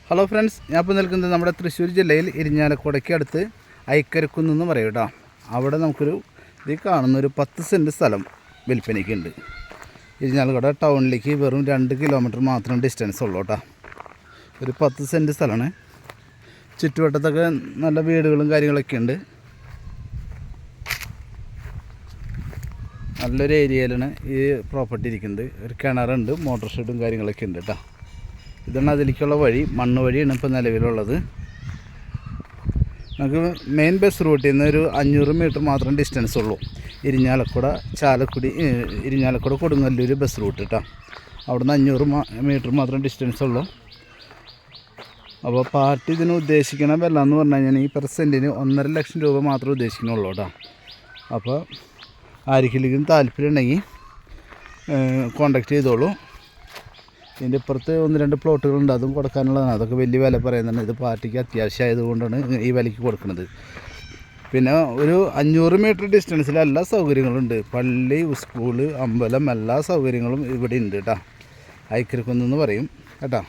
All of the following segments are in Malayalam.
ഹലോ ഫ്രണ്ട്സ്, ഞാൻ ഇപ്പോൾ നിൽക്കുന്നത് നമ്മുടെ തൃശ്ശൂർ ജില്ലയിൽ ഇരിഞ്ഞാലക്കുടയ്ക്ക് അടുത്ത് ഐക്കരക്കുന്ന് എന്ന് പറയും കേട്ടോ. അവിടെ നമുക്കൊരു ഇത് കാണുന്നൊരു 10 സെൻറ്റ് സ്ഥലം വിൽപ്പനയ്ക്കുണ്ട്. ഇരിഞ്ഞാലക്കുട ടൗണിലേക്ക് വെറും 2 കിലോമീറ്റർ മാത്രം ഡിസ്റ്റൻസ് ഉള്ളൂ കേട്ടോ. ഒരു 10 സെൻറ്റ് സ്ഥലമാണ്. ചുറ്റുവട്ടത്തൊക്കെ നല്ല വീടുകളും കാര്യങ്ങളൊക്കെ ഉണ്ട്. നല്ലൊരു ഏരിയയിലാണ് ഈ പ്രോപ്പർട്ടി ഇരിക്കുന്നത്. ഒരു കിണറുണ്ട്, മോട്ടോർ ഷെഡും കാര്യങ്ങളൊക്കെ ഉണ്ട് കേട്ടോ. ഇതാണ് അതിലേക്കുള്ള വഴി, മണ്ണ് വഴിയാണ് ഇപ്പോൾ നിലവിലുള്ളത്. നമുക്ക് മെയിൻ ബസ് റൂട്ടിൽ നിന്ന് ഒരു 500 മീറ്റർ മാത്രം ഡിസ്റ്റൻസ് ഉള്ളൂ. ഇരിഞ്ഞാലക്കുട കൊടുങ്ങല്ലൂർ ബസ് റൂട്ട് കേട്ടോ. അവിടുന്ന് 500 മീറ്റർ മാത്രം ഡിസ്റ്റൻസ് ഉള്ളൂ. അപ്പോൾ പാർട്ടി ഇതിന് ഉദ്ദേശിക്കണ വില എന്ന് പറഞ്ഞു കഴിഞ്ഞാൽ ഈ പെർസെൻറ്റിന് 1.5 ലക്ഷം രൂപ മാത്രമേ ഉദ്ദേശിക്കുന്നുള്ളൂ കേട്ടോ. അപ്പോൾ ആർക്കെങ്കിലും താല്പര്യം ഉണ്ടെങ്കിൽ കോൺടാക്റ്റ് ചെയ്തോളൂ. ഇതിൻ്റെ ഇപ്പുറത്ത് 1-2 പ്ലോട്ടുകളുണ്ട്, അതും കൊടുക്കാനുള്ളതാണ്. അതൊക്കെ വലിയ വില പറയുന്നുണ്ട്. ഇത് പാർട്ടിക്ക് അത്യാവശ്യമായതുകൊണ്ടാണ് ഈ വിലയ്ക്ക് കൊടുക്കുന്നത്. പിന്നെ ഒരു 500 മീറ്റർ ഡിസ്റ്റൻസിൽ എല്ലാ സൗകര്യങ്ങളുണ്ട്. പള്ളി, സ്കൂള്, അമ്പലം, എല്ലാ സൗകര്യങ്ങളും ഇവിടെ ഉണ്ട് കേട്ടോ. ഐക്കരക്കുന്ന് പറയും കേട്ടോ.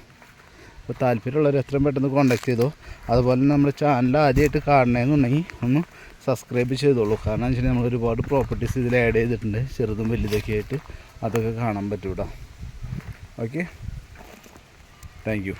അപ്പോൾ താല്പര്യമുള്ളവർ എത്രയും പെട്ടെന്ന് കോൺടാക്ട് ചെയ്തോ. അതുപോലെ നമ്മുടെ ചാനൽ ആദ്യമായിട്ട് കാണണമെന്നുണ്ടെങ്കിൽ ഒന്ന് സബ്സ്ക്രൈബ് ചെയ്തോളൂ. കാരണം എന്ന് വെച്ചാൽ നമ്മൾ ഒരുപാട് പ്രോപ്പർട്ടീസ് ഇതിൽ ആഡ് ചെയ്തിട്ടുണ്ട്, ചെറുതും വലുതൊക്കെ ആയിട്ട്. അതൊക്കെ കാണാൻ പറ്റും കേട്ടോ. Okay, thank you.